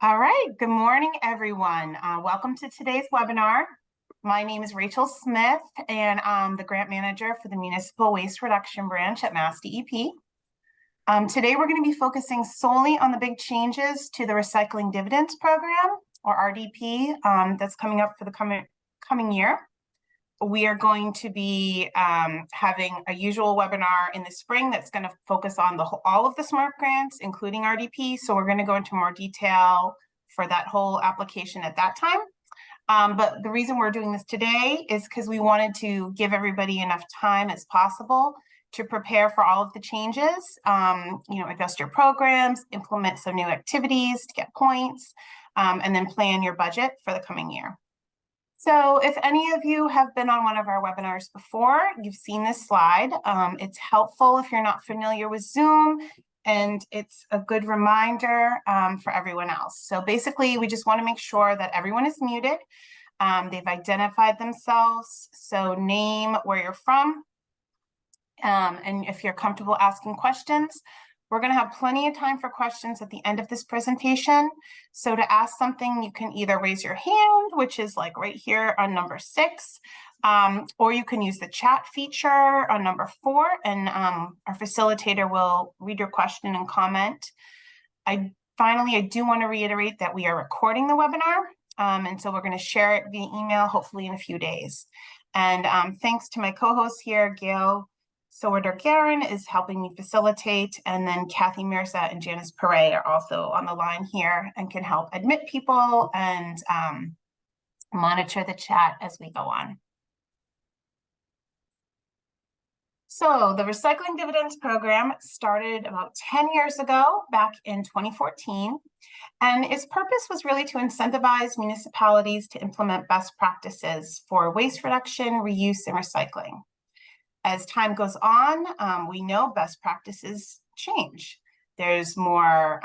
All right, good morning, everyone. Welcome to today's webinar. My name is Rachel Smith, and I'm the grant manager for the Municipal Waste Reduction Branch at MassDEP. Today, we're going to be focusing solely on the big changes to the Recycling Dividends Program, or RDP, that's coming up for the coming year. We are going to be having a usual webinar in the spring that's going to focus on all of the SMART grants, including RDP. So we're going to go into more detail for that whole application at that time. But the reason we're doing this today is because we wanted to give everybody enough time as possible to prepare for all of the changes, adjust your programs, implement some new activities to get points, and then plan your budget for the coming year. So if any of you have been on one of our webinars before, you've seen this slide. It's helpful if you're not familiar with Zoom, and it's a good reminder for everyone else. So basically, we just want to make sure that everyone is muted. They've identified themselves, so name, where you're from, and if you're comfortable asking questions. We're going to have plenty of time for questions at the end of this presentation. So to ask something, you can either raise your hand, which is like right here on number 6, or you can use the chat feature on number 4, and our facilitator will read your question and comment. Finally, I do want to reiterate that we are recording the webinar, and so we're going to share it via email, hopefully in a few days. And thanks to my co-hosts here, Gail Soder-Garin is helping me facilitate, and then Kathy Mirza and Janice Perret are also on the line here and can help admit people and monitor the chat as we go on. So the Recycling Dividends Program started about 10 years ago, back in 2014, and its purpose was really to incentivize municipalities to implement best practices for waste reduction, reuse, and recycling. As time goes on, we know best practices change. There's more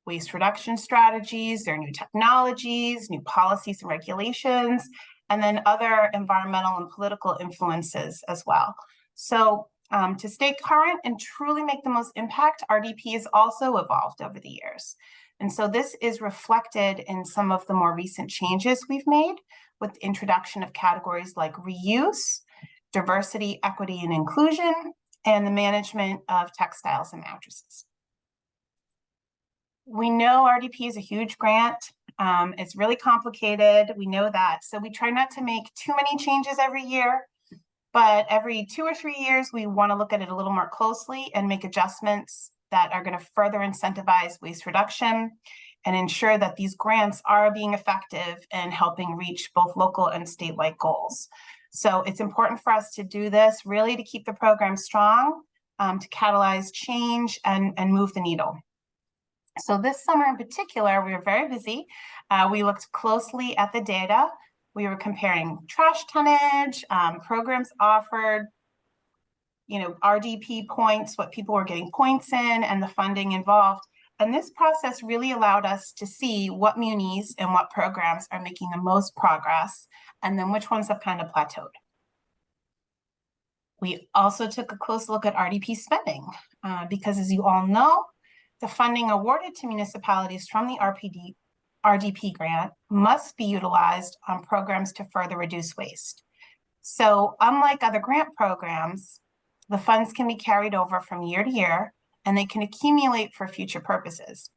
waste reduction strategies, there are new technologies, new policies and regulations, and then other environmental and political influences as well. So to stay current and truly make the most impact, RDP has also evolved over the years. And so this is reflected in some of the more recent changes we've made with the introduction of categories like reuse, diversity, equity, and inclusion, and the management of textiles and mattresses. We know RDP is a huge grant. It's really complicated. We know that. So we try not to make too many changes every year, but every 2 or 3 years, we want to look at it a little more closely and make adjustments that are going to further incentivize waste reduction and ensure that these grants are being effective in helping reach both local and statewide goals. So it's important for us to do this really to keep the program strong, to catalyze change and move the needle. So this summer in particular, we were very busy. We looked closely at the data. We were comparing trash tonnage, programs offered, RDP points, what people were getting points in, and the funding involved. And this process really allowed us to see what munis and what programs are making the most progress, and then which ones have kind of plateaued. We also took a close look at RDP spending because, as you all know, the funding awarded to municipalities from the RDP grant must be utilized on programs to further reduce waste. So unlike other grant programs, the funds can be carried over from year to year, and they can accumulate for future purposes.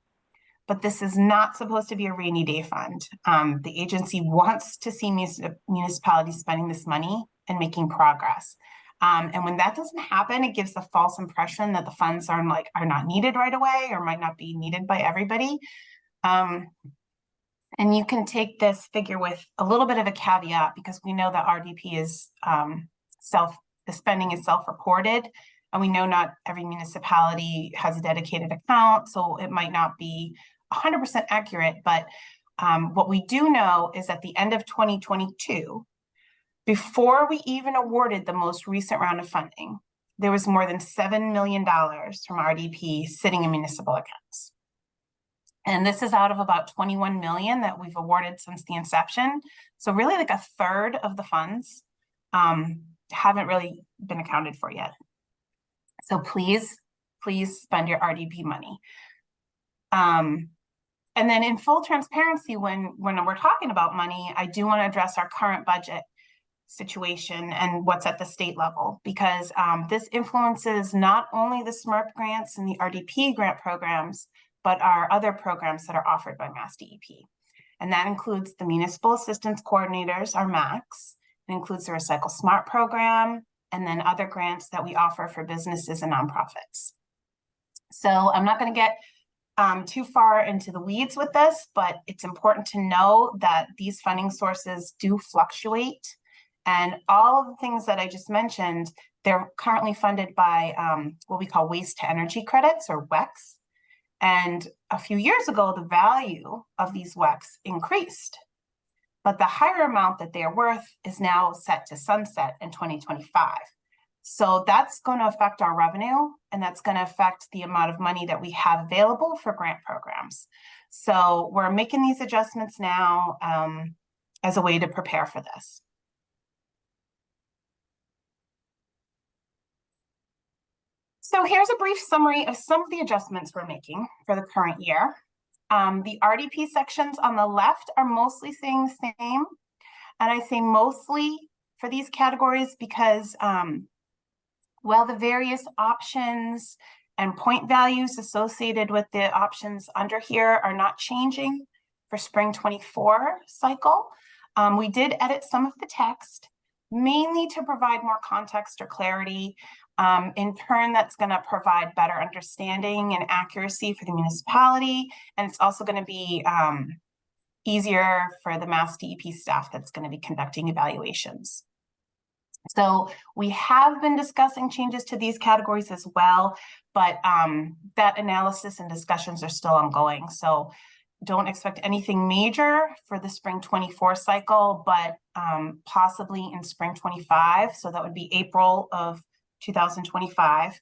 But this is not supposed to be a rainy day fund. The agency wants to see municipalities spending this money and making progress. And when that doesn't happen, it gives the false impression that the funds are not needed right away or might not be needed by everybody. And you can take this figure with a little bit of a caveat, because we know that RDP is the spending is self-reported. And we know not every municipality has a dedicated account, so it might not be 100% accurate. But what we do know is at the end of 2022, before we even awarded the most recent round of funding, there was more than $7 million from RDP sitting in municipal accounts. And this is out of about 21 million that we've awarded since the inception. So really like a third of the funds haven't really been accounted for yet. So please spend your RDP money. And then in full transparency, when we're talking about money, I do want to address our current budget situation and what's at the state level, because this influences not only the SMRP grants and the RDP grant programs, but our other programs that are offered by MassDEP. And that includes the Municipal Assistance Coordinators, our MACs. It includes the Recycle Smart program, and then other grants that we offer for businesses and nonprofits. So I'm not going to get too far into the weeds with this, but it's important to know that these funding sources do fluctuate. And all of the things that I just mentioned, they're currently funded by what we call waste to energy credits, or WECs. And a few years ago, the value of these WECs increased. But the higher amount that they are worth is now set to sunset in 2025. So that's going to affect our revenue, and that's going to affect the amount of money that we have available for grant programs. So we're making these adjustments now as a way to prepare for this. So here's a brief summary of some of the adjustments we're making for the current year. The RDP sections on the left are mostly staying the same. And I say mostly for these categories because while the various options and point values associated with the options under here are not changing for spring 24 cycle, we did edit some of the text, mainly to provide more context or clarity. In turn, that's going to provide better understanding and accuracy for the municipality, and it's also going to be easier for the MassDEP staff that's going to be conducting evaluations. So we have been discussing changes to these categories as well, but that analysis and discussions are still ongoing. So don't expect anything major for the spring 24 cycle, but possibly in spring 25. So that would be April of 2025.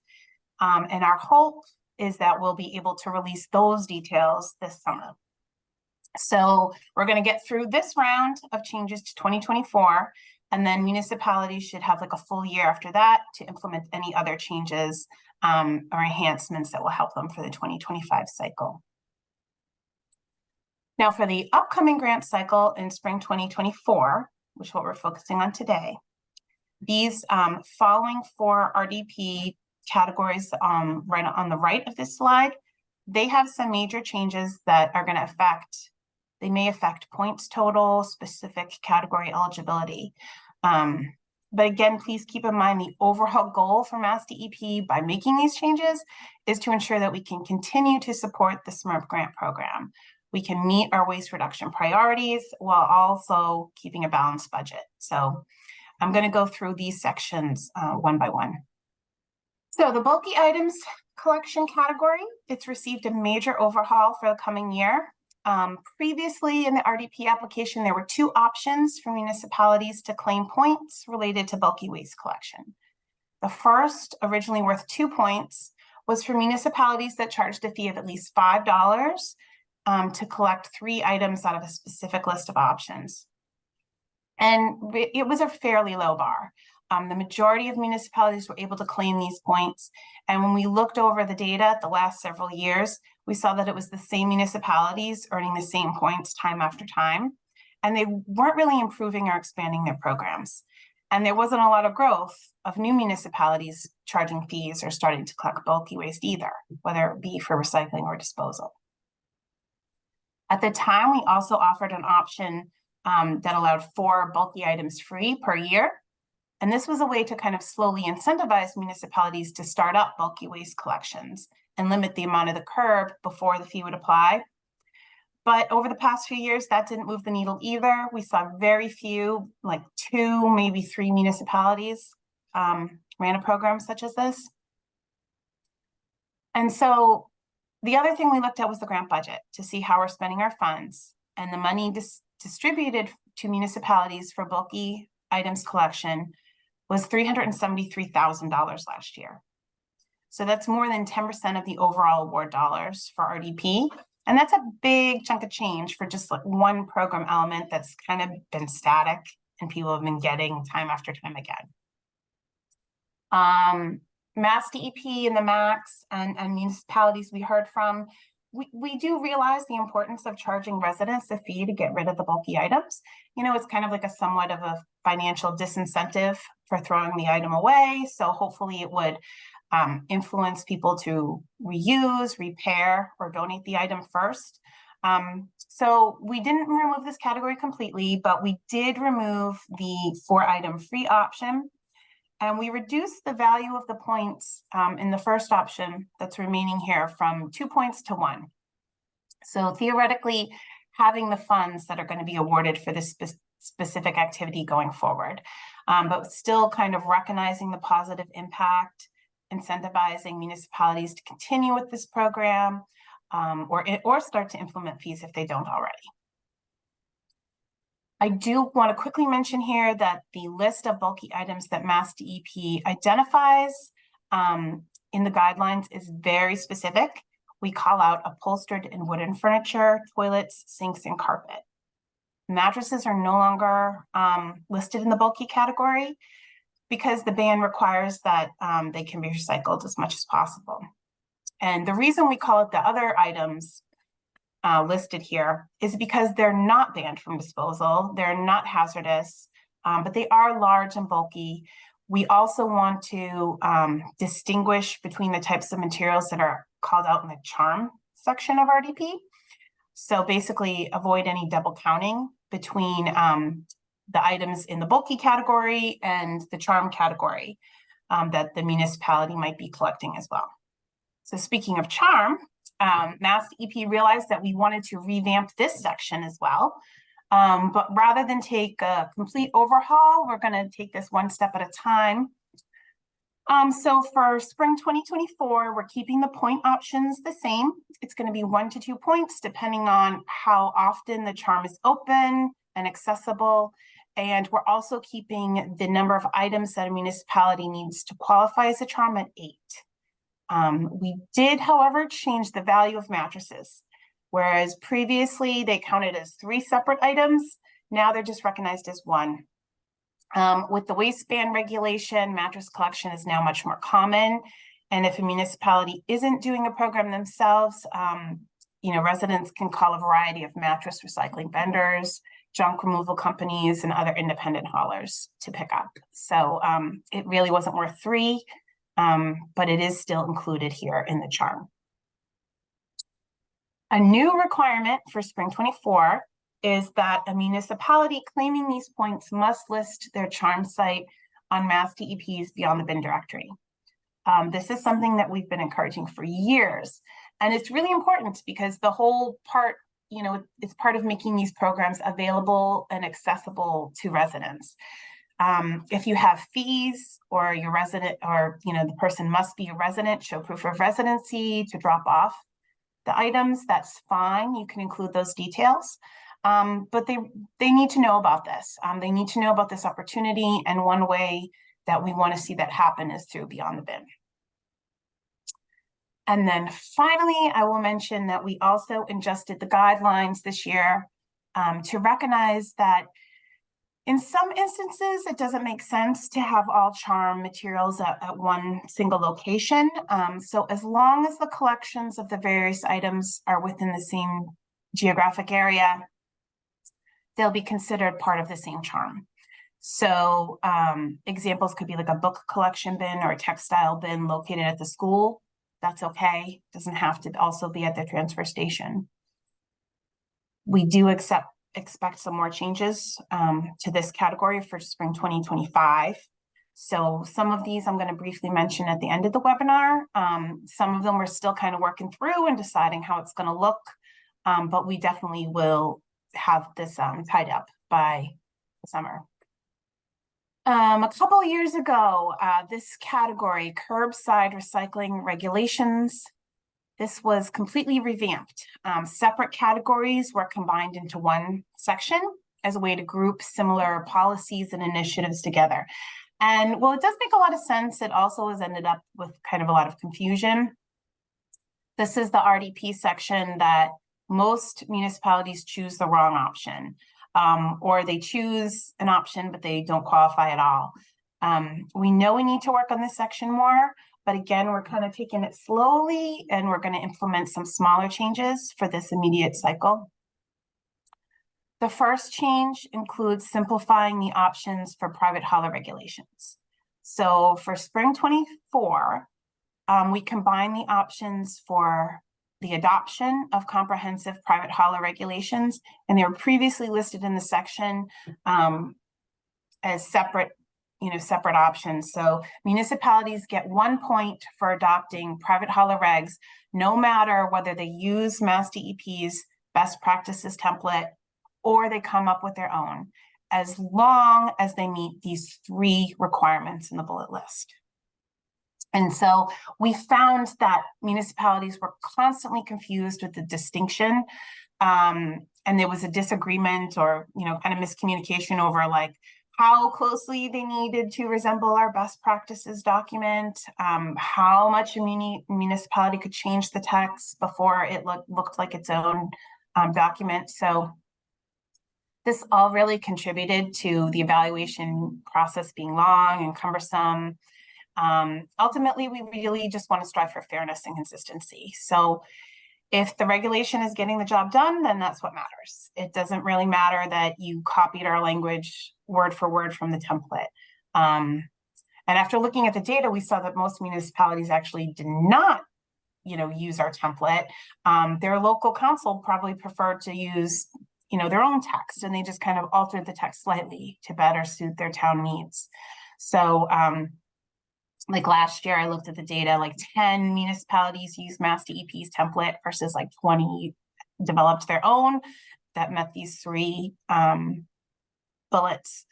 And our hope is that we'll be able to release those details this summer. So we're going to get through this round of changes to 2024, and then municipalities should have like a full year after that to implement any other changes or enhancements that will help them for the 2025 cycle. Now for the upcoming grant cycle in spring 2024, which is what we're focusing on today, these following four RDP categories right on the right of this slide, they have some major changes that are going to affect, they may affect points total, specific category eligibility. But again, please keep in mind the overall goal for MassDEP by making these changes is to ensure that we can continue to support the SMRP grant program. We can meet our waste reduction priorities while also keeping a balanced budget. So I'm going to go through these sections one by one. So the bulky items collection category, it's received a major overhaul for the coming year. Previously in the RDP application, there were two options for municipalities to claim points related to bulky waste collection. The first, originally worth 2 points, was for municipalities that charged a fee of at least $5 to collect 3 items out of a specific list of options. And it was a fairly low bar. The majority of municipalities were able to claim these points. And when we looked over the data the last several years, we saw that it was the same municipalities earning the same points time after time. And they weren't really improving or expanding their programs. And there wasn't a lot of growth of new municipalities charging fees or starting to collect bulky waste either, whether it be for recycling or disposal. At the time, we also offered an option that allowed 4 bulky items free per year. And this was a way to kind of slowly incentivize municipalities to start up bulky waste collections and limit the amount of the curb before the fee would apply. But over the past few years, that didn't move the needle either. We saw very few, like 2, maybe 3 municipalities ran a program such as this. And so the other thing we looked at was the grant budget to see how we're spending our funds, and the money distributed to municipalities for bulky items collection was $373,000 last year. So that's more than 10% of the overall award dollars for RDP. And that's a big chunk of change for just like one program element that's kind of been static and people have been getting time after time again. MassDEP and the MACs and municipalities we heard from, we do realize the importance of charging residents a fee to get rid of the bulky items. You know, it's kind of like a somewhat of a financial disincentive for throwing the item away. So hopefully it would influence people to reuse, repair, or donate the item first. So we didn't remove this category completely, but we did remove the 4-item free option. And we reduced the value of the points in the first option that's remaining here from 2 points to 1. So theoretically, having the funds that are going to be awarded for this specific activity going forward, but still kind of recognizing the positive impact, incentivizing municipalities to continue with this program, or start to implement fees if they don't already. I do want to quickly mention here that the list of bulky items that MassDEP identifies in the guidelines is very specific. We call out upholstered and wooden furniture, toilets, sinks, and carpet. Mattresses are no longer listed in the bulky category because the ban requires that they can be recycled as much as possible. And the reason we call it the other items listed here is because they're not banned from disposal, they're not hazardous, but they are large and bulky. We also want to distinguish between the types of materials that are called out in the charm section of RDP. So basically avoid any double counting between the items in the bulky category and the charm category that the municipality might be collecting as well. So speaking of charm, MassDEP realized that we wanted to revamp this section as well. But rather than take a complete overhaul, we're going to take this one step at a time. So for spring 2024, we're keeping the point options the same. It's going to be 1 to 2 points, depending on how often the charm is open and accessible. And we're also keeping the number of items that a municipality needs to qualify as a charm at 8. We did, however, change the value of mattresses. Whereas previously they counted as 3 separate items, now they're just recognized as 1. With the waistband regulation, mattress collection is now much more common. And if a municipality isn't doing a program themselves, residents can call a variety of mattress recycling vendors, junk removal companies, and other independent haulers to pick up. So it really wasn't worth 3, but it is still included here in the charm. A new requirement for spring 24 is that a municipality claiming these points must list their charm site on MassDEP's Beyond the Bin directory. This is something that we've been encouraging for years. And it's really important because the whole part, it's part of making these programs available and accessible to residents. If you have fees or your resident or, the person must be a resident, show proof of residency to drop off the items, that's fine. You can include those details. But they need to know about this. They need to know about this opportunity. And one way that we want to see that happen is through Beyond the Bin. And then finally, I will mention that we also adjusted the guidelines this year to recognize that in some instances, it doesn't make sense to have all charm materials at one single location. So as long as the collections of the various items are within the same geographic area, they'll be considered part of the same charm. So examples could be like a book collection bin or a textile bin located at the school. That's okay. Doesn't have to also be at the transfer station. We do expect some more changes to this category for spring 2025. So some of these I'm going to briefly mention at the end of the webinar. Some of them we're still kind of working through and deciding how it's going to look, but we definitely will have this tied up by the summer. A couple of years ago, this category, curbside recycling regulations, this was completely revamped. Separate categories were combined into one section as a way to group similar policies and initiatives together. And while it does make a lot of sense, it also has ended up with kind of a lot of confusion. This is the RDP section that most municipalities choose the wrong option, or they choose an option, but they don't qualify at all. We know we need to work on this section more, But again, we're kind of taking it slowly, and we're going to implement some smaller changes for this immediate cycle. The first change includes simplifying the options for private hauler regulations. So for spring 24, we combine the options for the adoption of comprehensive private hauler regulations, and they were previously listed in the section as separate options. So municipalities get 1 point for adopting private hauler regs, no matter whether they use MassDEP's best practices template or they come up with their own, as long as they meet these 3 requirements in the bullet list. And so we found that municipalities were constantly confused with the distinction, and there was a disagreement or kind of miscommunication over like how closely they needed to resemble our best practices document, how much a municipality could change the text before it looked like its own document. So this all really contributed to the evaluation process being long and cumbersome. Ultimately, we really just want to strive for fairness and consistency. So if the regulation is getting the job done, then that's what matters. It doesn't really matter that you copied our language word for word from the template. And after looking at the data, we saw that most municipalities actually did not, use our template. Their local council probably preferred to use, their own text, and they just kind of altered the text slightly to better suit their town needs. So, like last year, I looked at the data, like 10 municipalities used MassDEP's template versus like 20 developed their own that met these 3 bullets.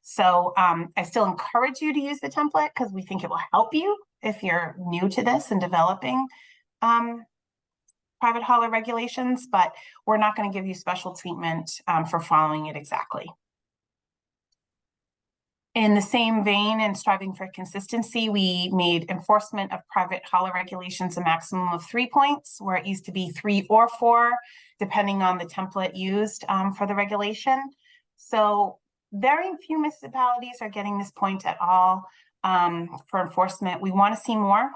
So I still encourage you to use the template because we think it will help you if you're new to this and developing private hauler regulations, but we're not going to give you special treatment for following it exactly. In the same vein and striving for consistency, we made enforcement of private hauler regulations a maximum of 3 points, where it used to be 3 or 4, depending on the template used for the regulation. So very few municipalities are getting this point at all for enforcement. We want to see more.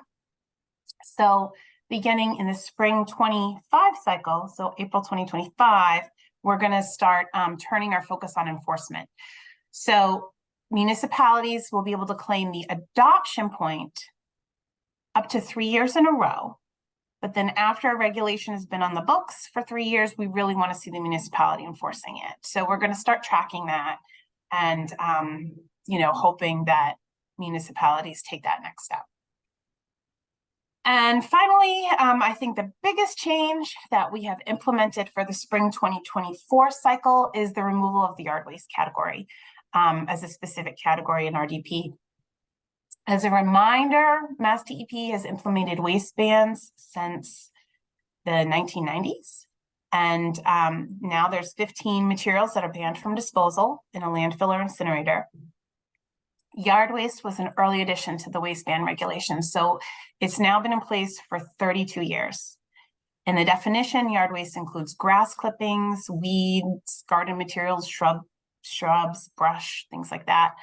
So beginning in the spring 25 cycle, so April 2025, we're going to start turning our focus on enforcement. So municipalities will be able to claim the adoption point up to 3 years in a row. But then after a regulation has been on the books for 3 years, we really want to see the municipality enforcing it. So we're going to start tracking that and, hoping that municipalities take that next step. And finally, I think the biggest change that we have implemented for the spring 2024 cycle is the removal of the yard waste category as a specific category in RDP. As a reminder, MassDEP has implemented waste bans since the 1990s. And now there's 15 materials that are banned from disposal in a landfill or incinerator. Yard waste was an early addition to the waste ban regulations, so it's now been in place for 32 years. In the definition, yard waste includes grass clippings, weeds, garden materials, shrubs, brush, things like that.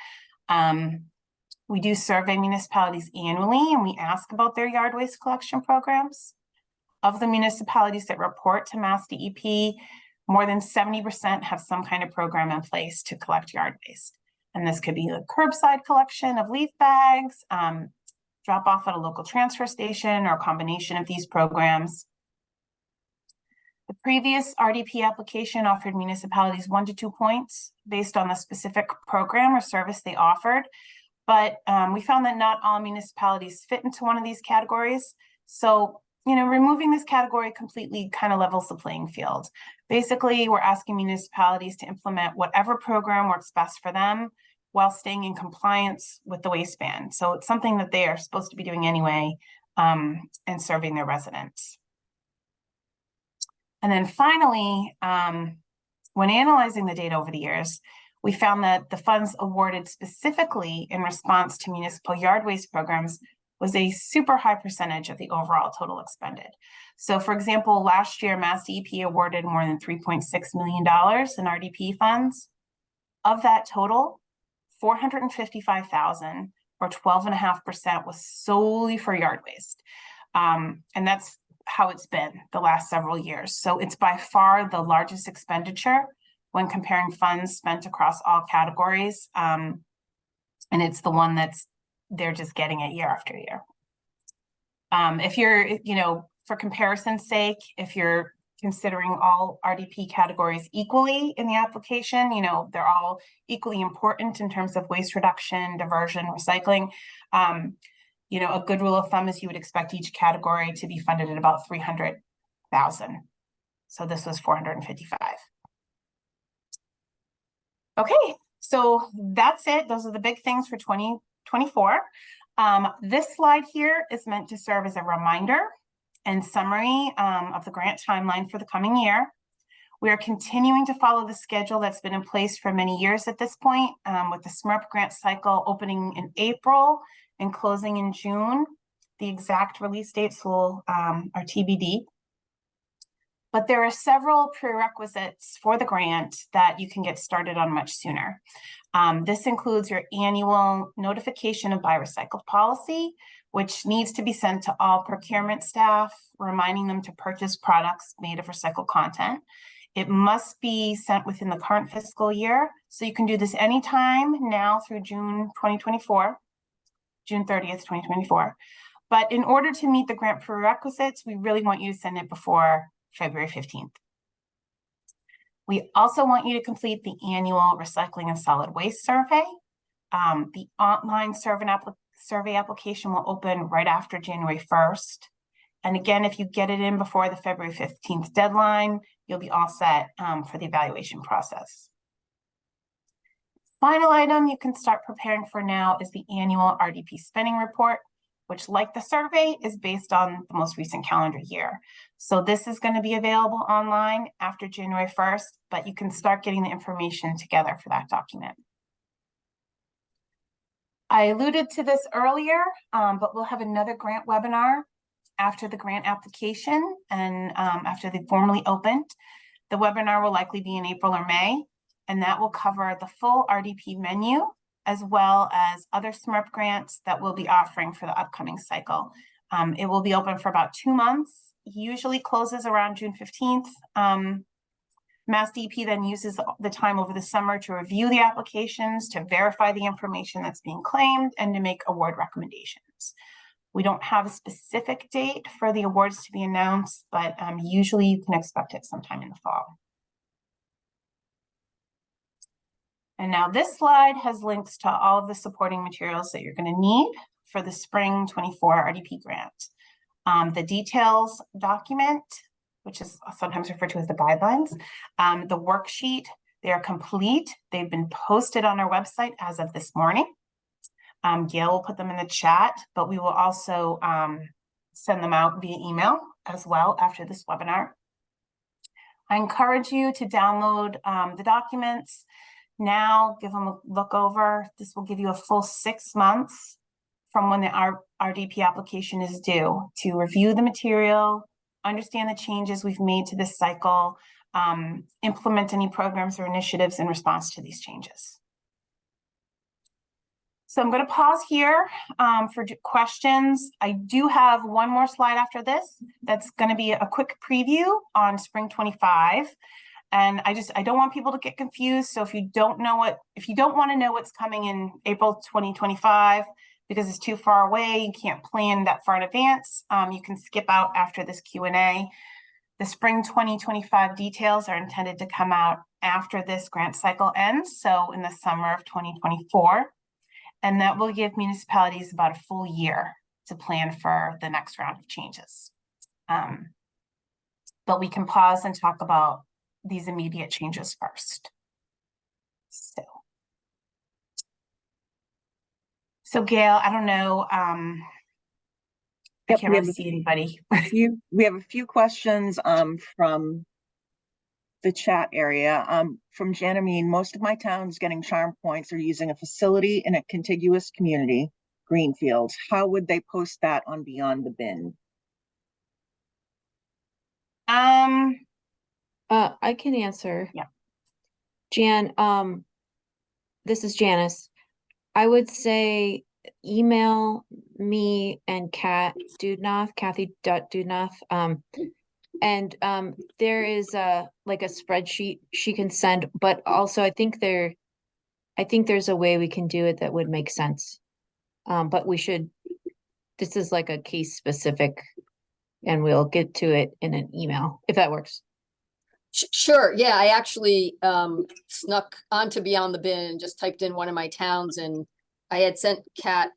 We do survey municipalities annually, and we ask about their yard waste collection programs. Of the municipalities that report to MassDEP, more than 70% have some kind of program in place to collect yard waste. And this could be the curbside collection of leaf bags, drop off at a local transfer station, or a combination of these programs. The previous RDP application offered municipalities 1 to 2 points based on the specific program or service they offered. But we found that not all municipalities fit into one of these categories. So, removing this category completely kind of levels the playing field. Basically, we're asking municipalities to implement whatever program works best for them while staying in compliance with the waste ban. So it's something that they are supposed to be doing anyway and serving their residents. And then finally, when analyzing the data over the years, we found that the funds awarded specifically in response to municipal yard waste programs was a super high percentage of the overall total expended. So for example, last year, MassDEP awarded more than $3.6 million in RDP funds. Of that total, $455,000, or 12.5% was solely for yard waste. And that's how it's been the last several years. So it's by far the largest expenditure when comparing funds spent across all categories. And it's the one they're just getting it year after year. If you're, for comparison's sake, if you're considering all RDP categories equally in the application, they're all equally important in terms of waste reduction, diversion, recycling. A good rule of thumb is you would expect each category to be funded at about $300,000. So this was $455,000. Okay, so that's it. Those are the big things for 2024. This slide here is meant to serve as a reminder and summary of the grant timeline for the coming year. We are continuing to follow the schedule that's been in place for many years at this point, with the SMRP grant cycle opening in April and closing in June. The exact release dates are TBD. But there are several prerequisites for the grant that you can get started on much sooner. This includes your annual notification of buy recycled policy, which needs to be sent to all procurement staff, reminding them to purchase products made of recycled content. It must be sent within the current fiscal year. So you can do this anytime now through June 2024, June 30th, 2024. But in order to meet the grant prerequisites, we really want you to send it before February 15th. We also want you to complete the annual recycling and solid waste survey. The online survey application will open right after January 1st. And again, if you get it in before the February 15th deadline, you'll be all set for the evaluation process. Final item you can start preparing for now is the annual RDP spending report, which, like the survey, is based on the most recent calendar year. So this is going to be available online after January 1st, but you can start getting the information together for that document. I alluded to this earlier, but we'll have another grant webinar after the grant application and after they formally opened. The webinar will likely be in April or May, and that will cover the full RDP menu, as well as other SMRP grants that we'll be offering for the upcoming cycle. It will be open for about 2 months, usually closes around June 15th. MassDEP then uses the time over the summer to review the applications, to verify the information that's being claimed, and to make award recommendations. We don't have a specific date for the awards to be announced, but usually you can expect it sometime in the fall. And now this slide has links to all of the supporting materials that you're going to need for the spring 24 RDP grant. The details document, which is sometimes referred to as the guidelines, the worksheet, they are complete. They've been posted on our website as of this morning. Gail will put them in the chat, but we will also send them out via email as well after this webinar. I encourage you to download the documents now, give them a look over. This will give you a full 6 months from when the RDP application is due to review the material, understand the changes we've made to this cycle, implement any programs or initiatives in response to these changes. So I'm going to pause here for questions. I do have one more slide after this. That's going to be a quick preview on spring 25. And I don't want people to get confused. So if you don't want to know what's coming in April 2025, because it's too far away, you can't plan that far in advance, you can skip out after this Q&A. The spring 2025 details are intended to come out after this grant cycle ends, so in the summer of 2024. And that will give municipalities about a full year to plan for the next round of changes. But we can pause and talk about these immediate changes first. So Gail, I don't know, I can't really see anybody. We have a few questions from the chat area. From Janamine, most of my towns getting charm points are using a facility in a contiguous community, Greenfields. How would they post that on Beyond the Bin? I can answer. Yeah. Jan, this is Janice. I would say email me and Kathy Dudnoff. And there is like a spreadsheet she can send, but also I think there's a way we can do it that would make sense. But this is like a case specific, and we'll get to it in an email, if that works. Sure. Yeah, I actually snuck onto Beyond the Bin and just typed in one of my towns, and I had sent Kat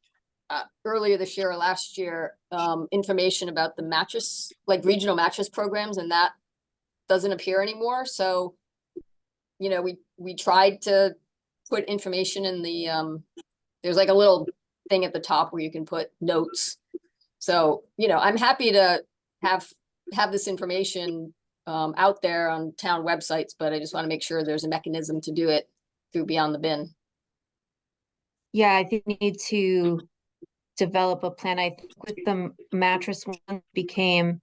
earlier this year or last year information about the mattress, like regional mattress programs, and that doesn't appear anymore. So, you know, we tried to put information in the there's like a little thing at the top where you can put notes. So, you know, I'm happy to have this information out there on town websites, but I just want to make sure there's a mechanism to do it through Beyond the Bin. Yeah, I think we need to develop a plan. I think with the mattress one became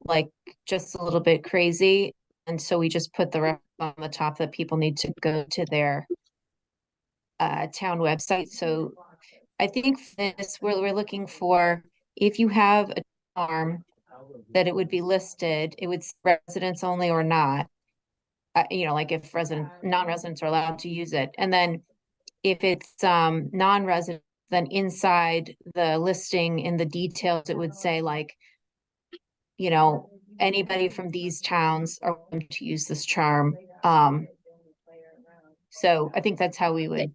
like just a little bit crazy. And so we just put the rest on the top that people need to go to their town website. So I think for this, we're looking for, if you have a farm, that it would be listed, it would say residents only or not. You know, like if non-residents are allowed to use it. And then if it's non-resident, then inside the listing in the details, it would say like, you know, anybody from these towns are welcome to use this charm. So I think that's how we would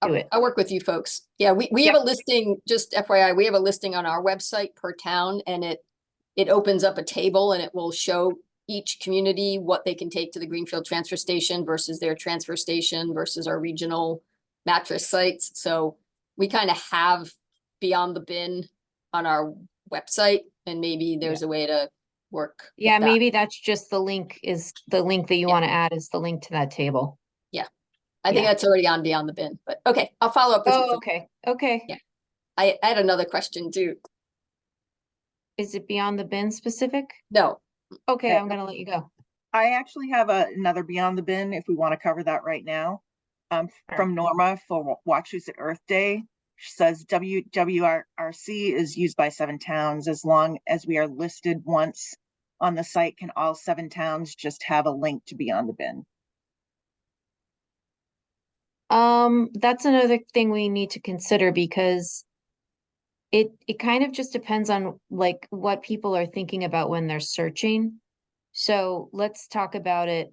do it. I'll work with you folks. Yeah, we have a listing, just FYI, we have a listing on our website per town, and it opens up a table and it will show each community what they can take to the Greenfield transfer station versus their transfer station versus our regional mattress sites. So we kind of have Beyond the Bin on our website, and maybe there's a way to work. Yeah, maybe that's just the link that you want to add is the link to that table. I think that's already on Beyond the Bin, but okay, I'll follow up with you. Okay. Yeah. I had another question too. Is it Beyond the Bin specific? No. Okay, I'm gonna let you go. I actually have another Beyond the Bin if we want to cover that right now. From Norma for Wachusett Earth Day. She says WWRC is used by 7 towns. As long as we are listed once on the site, can all 7 towns just have a link to Beyond the Bin? That's another thing we need to consider, because it kind of just depends on like what people are thinking about when they're searching. So let's talk about it.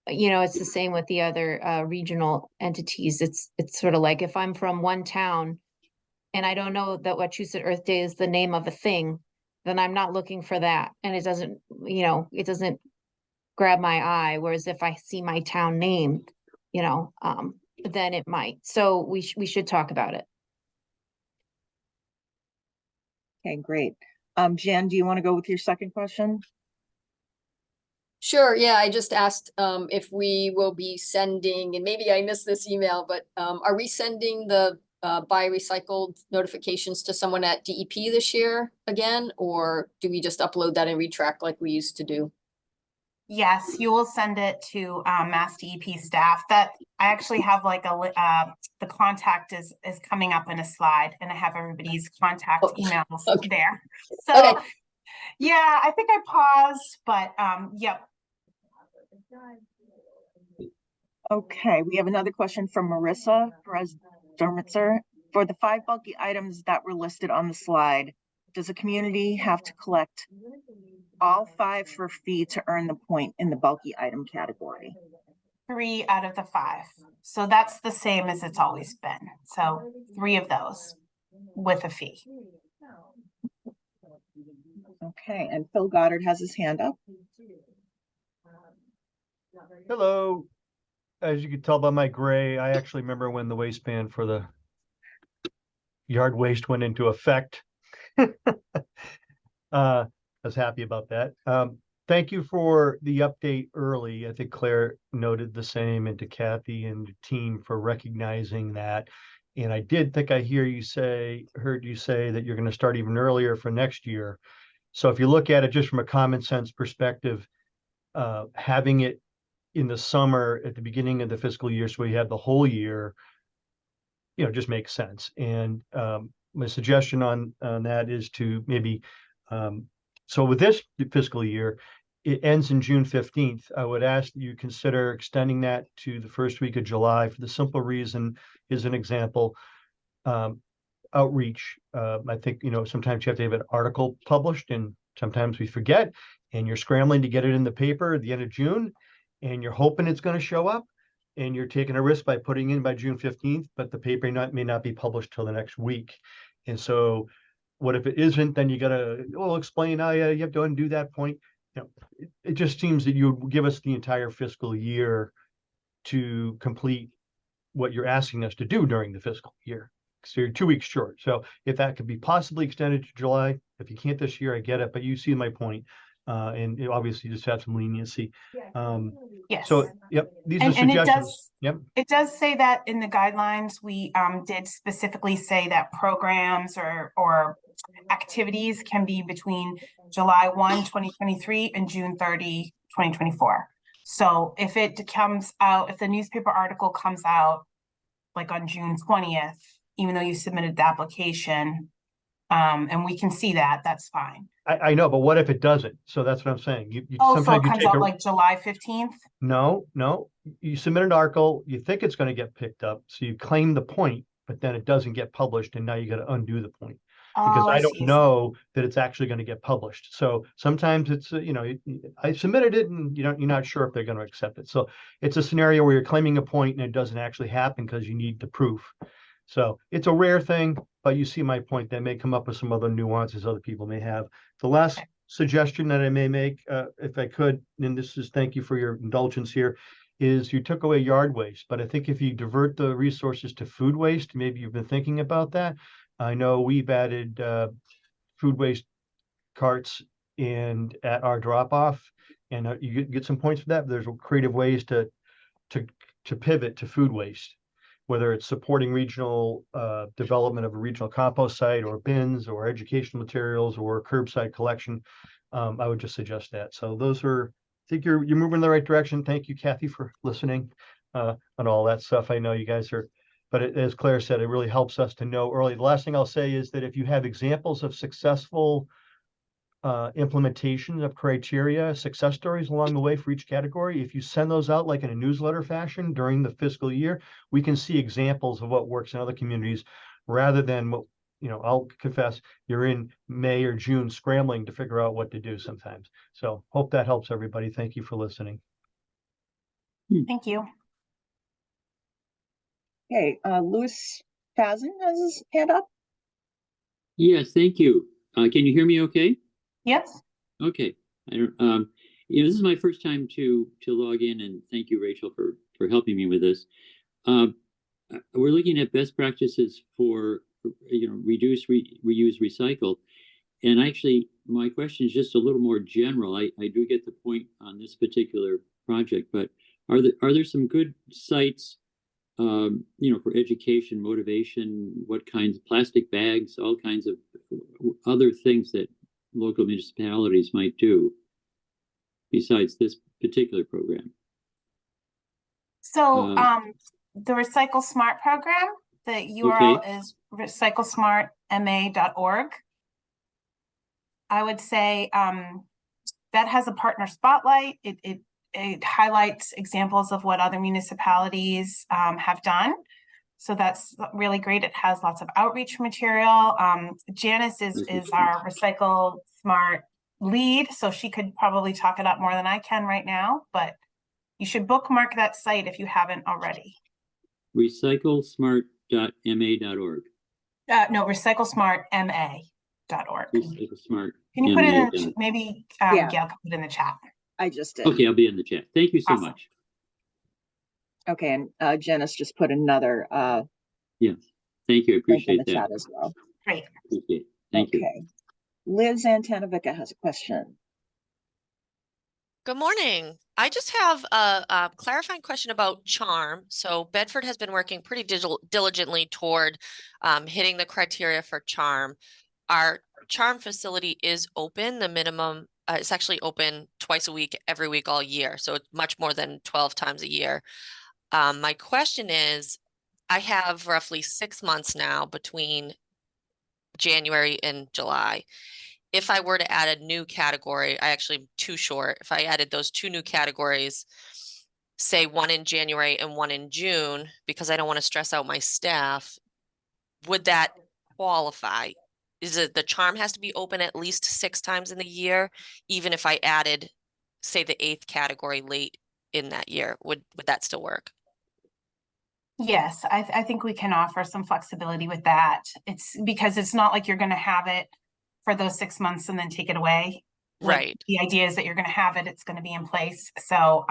You know, it's the same with the other regional entities. It's sort of like if I'm from one town and I don't know that Wachusett Earth Day is the name of a thing, then I'm not looking for that. And it doesn't, you know, it doesn't grab my eye. Whereas if I see my town name, you know, then it might. So we should talk about it. Okay, great. Jan, do you want to go with your second question? Sure. Yeah, I just asked if we will be sending, and maybe I missed this email, but are we sending the buy recycled notifications to someone at DEP this year again, or do we just upload that and retrack like we used to do? Yes, you will send it to MassDEP staff. That I actually have like the contact is coming up in a slide, and I have everybody's contact emails there. So yeah, I think I paused, but yep. Okay, we have another question from Marissa Dermitzer. For the 5 bulky items that were listed on the slide, does a community have to collect all 5 for fee to earn the point in the bulky item category? 3 out of the 5. So that's the same as it's always been. So 3 of those with a fee. Okay, and Phil Goddard has his hand up. Hello. As you can tell by my gray, I actually remember when the waistband for the yard waste went into effect. I was happy about that. Thank you for the update early. I think Claire noted the same, and to Kathy and the team for recognizing that. And I did think I heard you say that you're going to start even earlier for next year. So if you look at it just from a common sense perspective, having it in the summer at the beginning of the fiscal year, so we have the whole year, just makes sense. And my suggestion on that is to maybe, so with this fiscal year, it ends in June 15th. I would ask that you consider extending that to the first week of July for the simple reason, is an example, outreach. I think, sometimes you have to have an article published, and sometimes we forget, and you're scrambling to get it in the paper at the end of June, and you're hoping it's going to show up, and you're taking a risk by putting in by June 15th, but the paper may not be published till the next week. And so what if it isn't? Then you got to, explain how you have to undo that point. It just seems that you would give us the entire fiscal year to complete what you're asking us to do during the fiscal year. So you're 2 weeks short. So if that could be possibly extended to July, if you can't this year, I get it, but you see my point. And obviously just have some leniency. Yes. So, yep, these are And it suggestions. Yep. It does say that in the guidelines, we did specifically say that programs or activities can be between July 1, 2023 and June 30, 2024. So if it comes out, if the newspaper article comes out like on June 20th, even though you submitted the application, and we can see that, that's fine. I know, but what if it doesn't? So that's what I'm saying. You Oh, so sometimes it you comes take out a, like July 15th? no, you submit an article, you think it's going to get picked up, so you claim the point, but then it doesn't get published, and now you got to undo the point because Oh, I don't see. know that it's actually going to get published. So sometimes it's I submitted it, and you're not sure if they're going to accept it. So it's a scenario where you're claiming a point and it doesn't actually happen because you need the proof. So it's a rare thing, but you see my point. That may come up with some other nuances other people may have. The last suggestion that I may make, if I could, and this is, thank you for your indulgence here, is you took away yard waste, but I think if you divert the resources to food waste, maybe you've been thinking about that. I know we've added food waste carts and at our drop off, and you get some points for that. But there's creative ways to pivot to food waste, whether it's supporting regional development of a regional compost site or bins or educational materials or curbside collection. I would just suggest that. So those are, I think you're moving in the right direction. Thank you, Kathy, for listening on all that stuff. I know you guys are, but as Claire said, it really helps us to know early. The last thing I'll say is that if you have examples of successful implementation of criteria, success stories along the way for each category, if you send those out like in a newsletter fashion during the fiscal year, we can see examples of what works in other communities rather than what, I'll confess, you're in May or June scrambling to figure out what to do sometimes. So hope that helps everybody. Thank you for listening. Thank you. Okay, Louis Fazen has his hand up. Yes, thank you. Can you hear me okay? Yes. Okay. I don't, this is my first time to log in, and thank you, Rachel, for helping me with this. We're looking at best practices for reduce, reuse, recycle. And actually, my question is just a little more general. I do get the point on this particular project, but are there some good sites, for education, motivation, what kinds of plastic bags, all kinds of other things that local municipalities might do besides this particular program? So the Recycle Smart program, the URL is recyclesmartma.org. I would say that has a partner spotlight. It highlights examples of what other municipalities have done. So that's really great. It has lots of outreach material. Janice is our Recycle Smart lead, so she could probably talk it up more than I can right now, but you should bookmark that site if you haven't already. Recyclesmart.ma.org. No, recyclesmartma.org. Recyclesmart. Can you put it in, maybe Yeah. Gail can put it in the chat. I just did. Okay, I'll be in the chat. Thank you so Awesome. much. Okay, and Janice just put another Yes, thank you. I link in appreciate the that. chat as well. Great. Appreciate it. Thank you. Okay. Liz Antanovica has a question. Good morning. I just have a clarifying question about CHARM. So Bedford has been working pretty diligently toward hitting the criteria for CHARM. Our CHARM facility is open. The minimum, it's actually open twice a week, every week, all year. So it's much more than 12 times a year. My question is, I have roughly 6 months now between January and July. If I were to add a new category, I actually am too short. If I added those two new categories, say one in January and one in June, because I don't want to stress out my staff, would that qualify? Is it the charm has to be open at least 6 times in the year, even if I added, say, the 8th category late in that year? Would that still work? Yes, I think we can offer some flexibility with that. It's because it's not like you're gonna have it for those 6 months and then take it away. Like, Right. the idea is that you're gonna have it, it's gonna be in place. So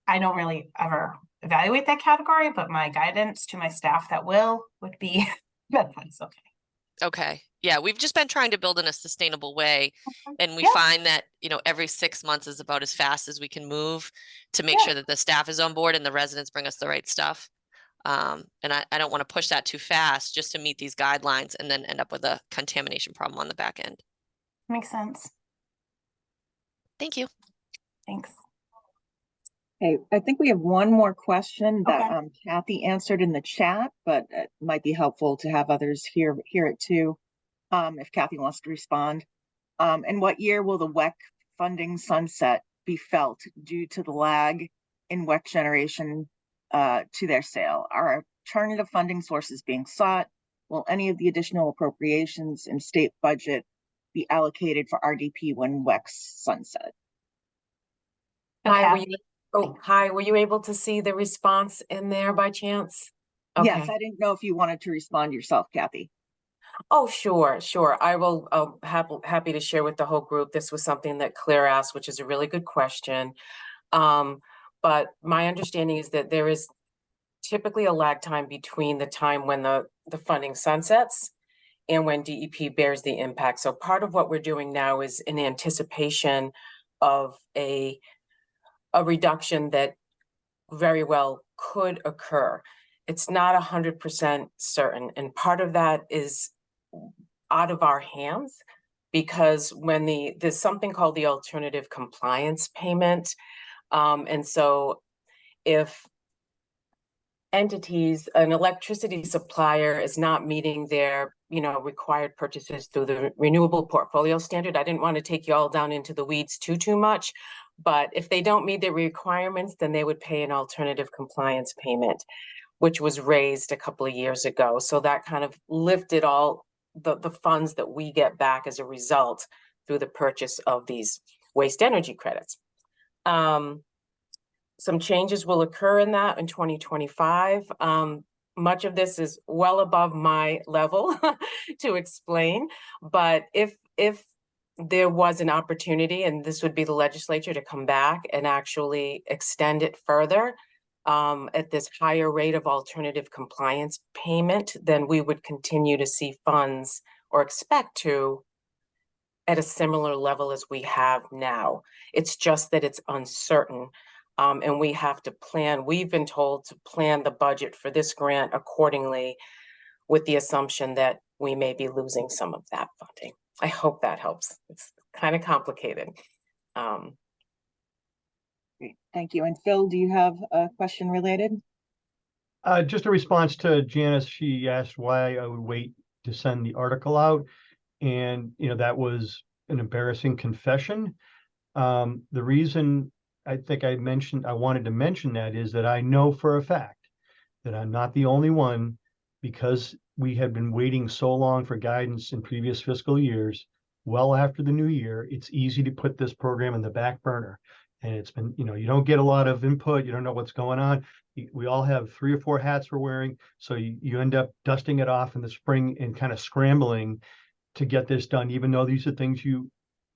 I don't really ever evaluate that category, but my guidance to my staff that would be that's okay. Okay. Yeah, we've just been trying to build in a sustainable way. And we Yeah. find that, every 6 months is about as fast as we can move to make Yeah. sure that the staff is on board and the residents bring us the right stuff. And I don't want to push that too fast just to meet these guidelines and then end up with a contamination problem on the back end. Makes sense. Thank you. Thanks. Okay, I think we have one more question that Okay. Kathy answered in the chat, but it might be helpful to have others hear it too, if Kathy wants to respond. In what year will the WEC funding sunset be felt due to the lag in WEC generation to their sale? Are alternative funding sources being sought? Will any of the additional appropriations in state budget be allocated for RDP when WEC's sunset? Hi, were Kathy. you, hi, were you able to see the response in there by chance? Yes, Okay. I didn't know if you wanted to respond yourself, Kathy. Oh, sure. I will, happy to share with the whole group. This was something that Claire asked, which is a really good question. But my understanding is that there is typically a lag time between the time when the funding sunsets and when DEP bears the impact. So part of what we're doing now is in anticipation of a reduction that very well could occur. It's not 100% certain. And part of that is out of our hands because when there's something called the alternative compliance payment. And so if entities, an electricity supplier is not meeting their, required purchases through the renewable portfolio standard. I didn't want to take you all down into the weeds too much, but if they don't meet their requirements, then they would pay an alternative compliance payment, which was raised a couple of years ago. So that kind of lifted all the funds that we get back as a result through the purchase of these waste energy credits. Some changes will occur in that in 2025. Much of this is well above my level to explain, but if there was an opportunity, and this would be the legislature to come back and actually extend it further at this higher rate of alternative compliance payment, then we would continue to see funds or expect to at a similar level as we have now. It's just that it's uncertain. And we have to plan. We've been told to plan the budget for this grant accordingly with the assumption that we may be losing some of that funding. I hope that helps. It's kind of complicated. Great, thank you. And Phil, do you have a question related? Just a response to Janice. She asked why I would wait to send the article out. And, that was an embarrassing confession. The reason I think I wanted to mention that is that I know for a fact that I'm not the only one, because we had been waiting so long for guidance in previous fiscal years. Well, after the new year, it's easy to put this program in the back burner. And it's been, you don't get a lot of input. You don't know what's going on. We all have 3 or 4 hats we're wearing. So you end up dusting it off in the spring and kind of scrambling to get this done, even though these are things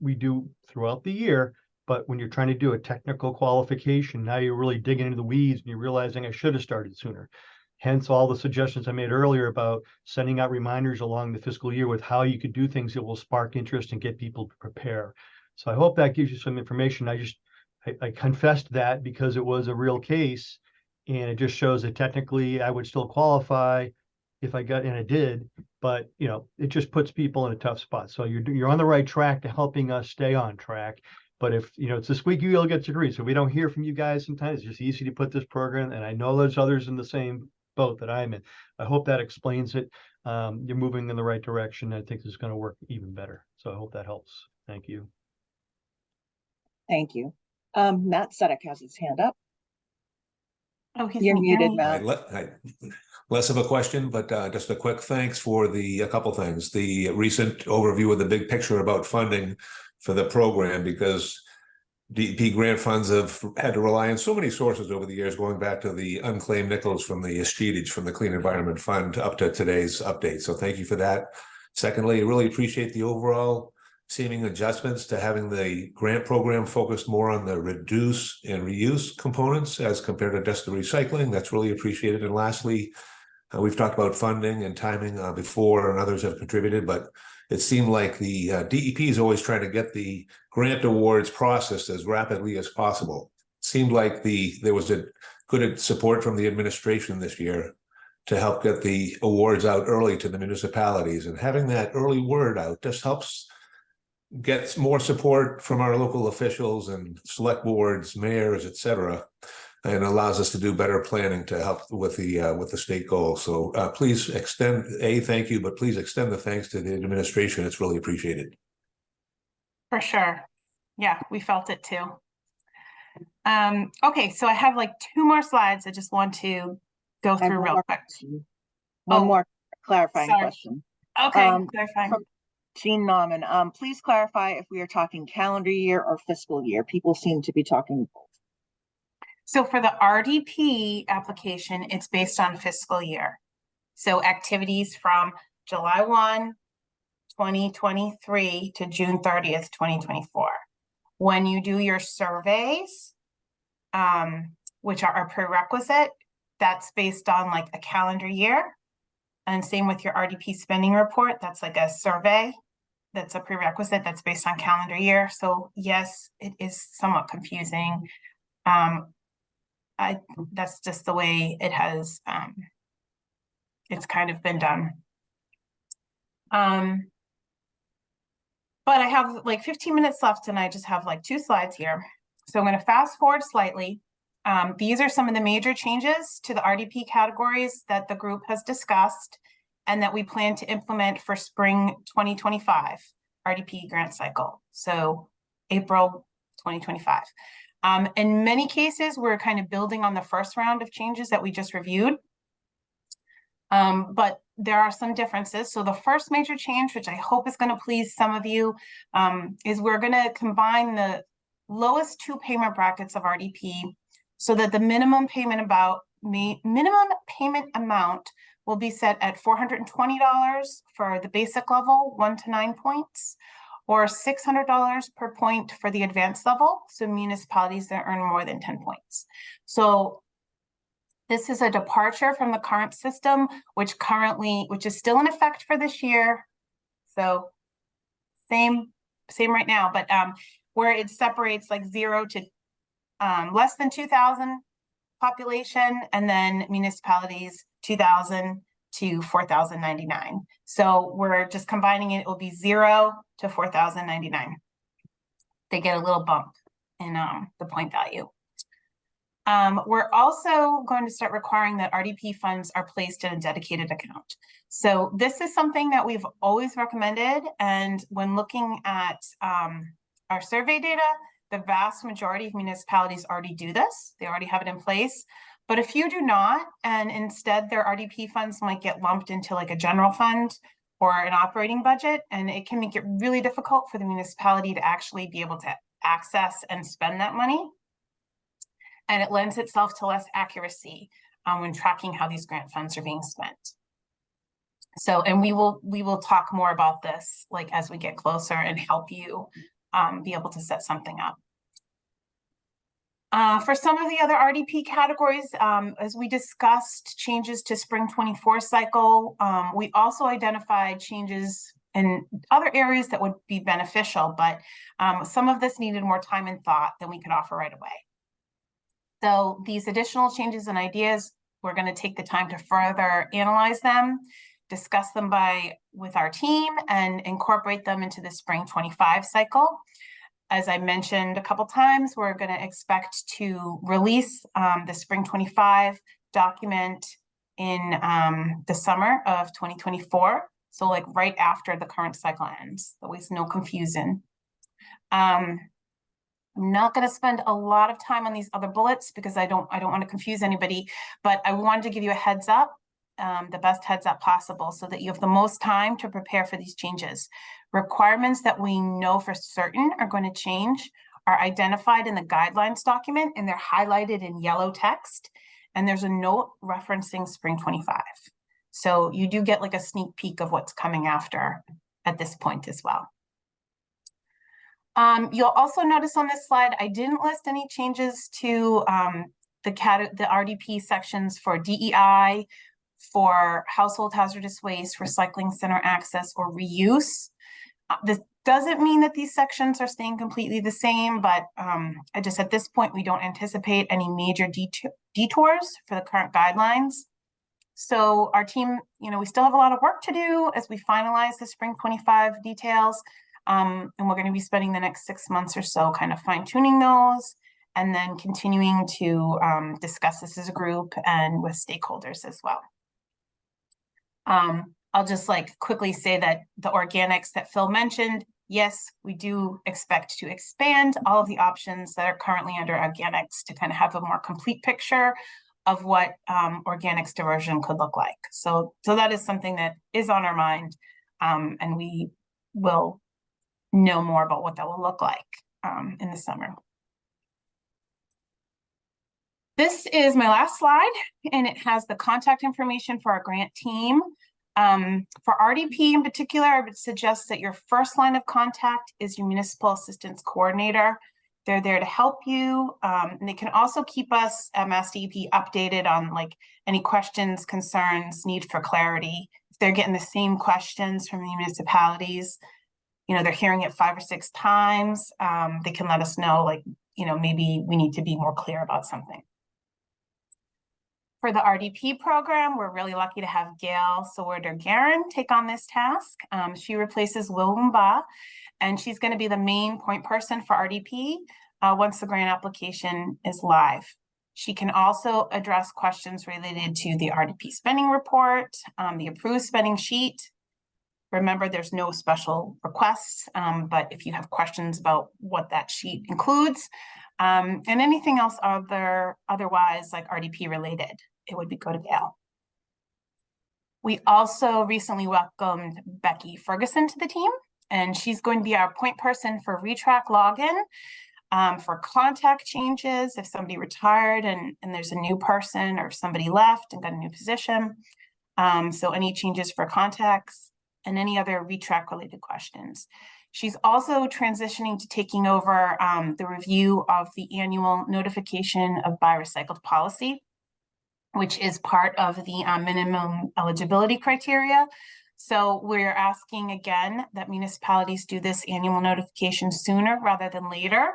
we do throughout the year. But when you're trying to do a technical qualification, now you're really digging into the weeds and you're realizing I should have started sooner. Hence all the suggestions I made earlier about sending out reminders along the fiscal year with how you could do things that will spark interest and get people to prepare. So I hope that gives you some information. I confessed that because it was a real case, and it just shows that technically I would still qualify if I got, and I did, but it just puts people in a tough spot. So you're on the right track to helping us stay on track. But if, it's the squeaky wheel gets the grease. So we don't hear from you guys sometimes. It's just easy to put this program. And I know there's others in the same boat that I'm in. I hope that explains it. You're moving in the right direction. I think this is going to work even better. So I hope that helps. Thank you. Thank you. Matt Sedek has his hand up. Oh, he's You're muted, muted. Matt. Less of a question, but just a quick thanks for a couple things. The recent overview of the big picture about funding for the program, because DEP grant funds have had to rely on so many sources over the years, going back to the unclaimed nickels from the escheatage from the Clean Environment Fund up to today's update. So thank you for that. Secondly, I really appreciate the overall seeming adjustments to having the grant program focused more on the reduce and reuse components as compared to just the recycling. That's really appreciated. And lastly, we've talked about funding and timing before, and others have contributed, but it seemed like the DEP is always trying to get the grant awards processed as rapidly as possible. It seemed like there was a good support from the administration this year to help get the awards out early to the municipalities, and having that early word out just helps get more support from our local officials and select boards, mayors, et cetera, and allows us to do better planning to help with the state goals. So please extend thank you, but please extend the thanks to the administration. It's really appreciated. For sure. Yeah, we felt it too. Okay, so I have like 2 more slides. I just want to go I have through one real more quick. question. One Oh, more clarifying sorry. question. Okay, Um, clarifying. from Jean Nauman, please clarify if we are talking calendar year or fiscal year. People seem to be talking both. So for the RDP application, it's based on fiscal year. So activities from July 1, 2023 to June 30th, 2024. When you do your surveys, which are a prerequisite, that's based on like a calendar year. And same with your RDP spending report, that's like a survey. That's a prerequisite that's based on calendar year. So yes, it is somewhat confusing. That's just the way it has, it's kind of been done. But I have like 15 minutes left and I just have like 2 slides here. So I'm going to fast forward slightly. These are some of the major changes to the RDP categories that the group has discussed and that we plan to implement for spring 2025 RDP grant cycle. So April 2025. In many cases, we're kind of building on the first round of changes that we just reviewed. But there are some differences. So the first major change, which I hope is going to please some of you, is we're going to combine the lowest 2 payment brackets of RDP so that the minimum payment amount will be set at $420 for the basic level, 1 to 9 points, or $600 per point for the advanced level, so municipalities that earn more than 10 points. So this is a departure from the current system, which is still in effect for this year. So same right now, but where it separates like 0 to less than 2,000 population, and then municipalities 2,000 to 4,099. So we're just combining it. It will be 0 to 4,099. They get a little bump in the point value. We're also going to start requiring that RDP funds are placed in a dedicated account. So this is something that we've always recommended. And when looking at our survey data, the vast majority of municipalities already do this. They already have it in place. But a few do not, and instead their RDP funds might get lumped into like a general fund or an operating budget, and it can make it really difficult for the municipality to actually be able to access and spend that money. And it lends itself to less accuracy when tracking how these grant funds are being spent. So, and we will talk more about this like as we get closer and help you be able to set something up. For some of the other RDP categories, as we discussed changes to spring 24 cycle, we also identified changes in other areas that would be beneficial, but some of this needed more time and thought than we could offer right away. So these additional changes and ideas, we're going to take the time to further analyze them, discuss them with our team, and incorporate them into the spring 25 cycle. as I mentioned a couple times, we're going to expect to release the spring 25 document in the summer of 2024. So like right after the current cycle ends, that way no confusion. I'm not going to spend a lot of time on these other bullets because I don't want to confuse anybody, but I wanted to give you a heads up, the best heads up possible, so that you have the most time to prepare for these changes. Requirements that we know for certain are going to change are identified in the guidelines document, and they're highlighted in yellow text, and there's a note referencing spring 25. So you do get like a sneak peek of what's coming after at this point as well. You'll also notice on this slide, I didn't list any changes to the RDP sections for DEI, for household hazardous waste, recycling center access, or reuse. This doesn't mean that these sections are staying completely the same, but I just at this point, we don't anticipate any major detours for the current guidelines. So our team, we still have a lot of work to do as we finalize the spring 25 details. And we're going to be spending the next 6 months or so kind of fine tuning those and then continuing to discuss this as a group and with stakeholders as well. I'll just like quickly say that the organics that Phil mentioned, yes, we do expect to expand all of the options that are currently under organics to kind of have a more complete picture of what organics diversion could look like. So that is something that is on our mind, and we will know more about what that will look like in the summer. This is my last slide, and it has the contact information for our grant team. For RDP in particular, I would suggest that your first line of contact is your municipal assistance coordinator. They're there to help you, and they can also keep us at MassDEP updated on like any questions, concerns, need for clarity. If they're getting the same questions from the municipalities, they're hearing it 5 or 6 times, they can let us know, like, maybe we need to be more clear about something. For the RDP program, we're really lucky to have Gail Sawarder-Garin take on this task. She replaces Will Mba, and she's going to be the main point person for RDP once the grant application is live. She can also address questions related to the RDP spending report, the approved spending sheet. Remember, there's no special requests, but if you have questions about what that sheet includes, and anything else otherwise like RDP related, it would be go to Gail. We also recently welcomed Becky Ferguson to the team, and she's going to be our point person for retrack login, for contact changes if somebody retired and there's a new person or somebody left and got a new position. So any changes for contacts and any other retrack related questions. She's also transitioning to taking over the review of the annual notification of biorecycled policy, which is part of the minimum eligibility criteria. So we're asking again that municipalities do this annual notification sooner rather than later,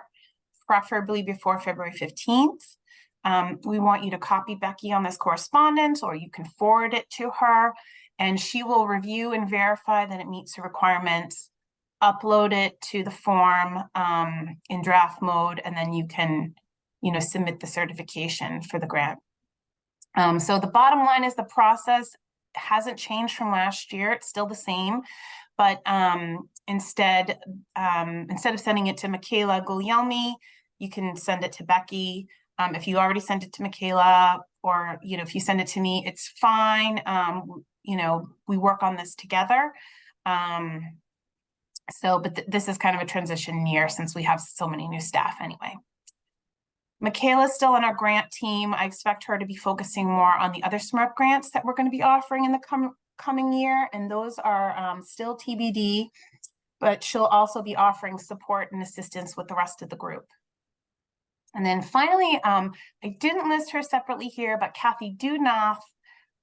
preferably before February 15th. We want you to copy Becky on this correspondence, or you can forward it to her, and she will review and verify that it meets the requirements, upload it to the form in draft mode, and then you can, submit the certification for the grant. So the bottom line is the process hasn't changed from last year. It's still the same, but instead of sending it to Michaela Guglielmi, you can send it to Becky. If you already sent it to Michaela, or if you send it to me, it's fine. We work on this together. But this is kind of a transition year since we have so many new staff anyway. Michaela's still on our grant team. I expect her to be focusing more on the other SMRF grants that we're going to be offering in the coming year, and those are still TBD, but she'll also be offering support and assistance with the rest of the group. And then finally, I didn't list her separately here, but Kathy Dudnoff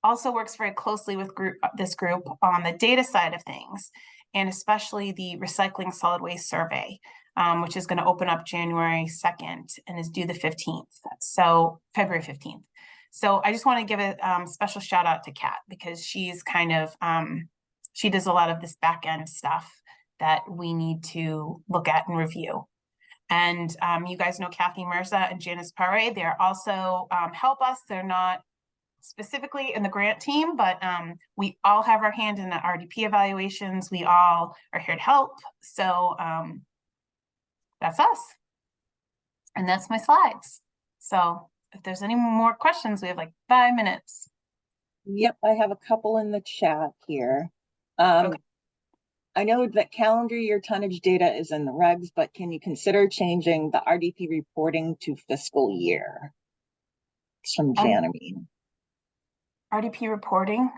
also works very closely with this group on the data side of things, and especially the recycling solid waste survey, which is going to open up January 2nd and is due the 15th. So February 15th. So I just want to give a special shout out to Kat, because she's kind of, she does a lot of this back end stuff that we need to look at and review. And you guys know Kathy Mirza and Janice Pare. They're also help us. They're not specifically in the grant team, but we all have our hand in the RDP evaluations. We all are here to help. So that's us. And that's my slides. So if there's any more questions, we have like 5 minutes. Yep, I have a couple in the chat here. Okay. I know that calendar year tonnage data is in the regs, but can you consider changing the RDP reporting to fiscal year? It's from Janamine. RDP reporting.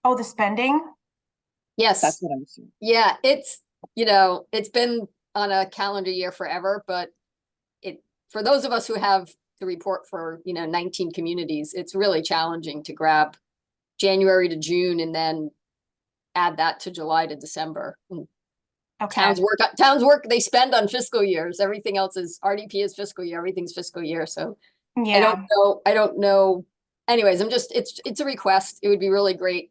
Oh, the spending. Yes. That's what I'm assuming. Yeah, it's, you know, it's been on a calendar year forever, but for those of us who have to report for, 19 communities, it's really challenging to grab January to June and then add that to July to December. And Okay. towns work, they spend on fiscal years. Everything else is RDP is fiscal year, everything's fiscal year. So Yeah. I don't know. Anyways, it's a request. It would be really great.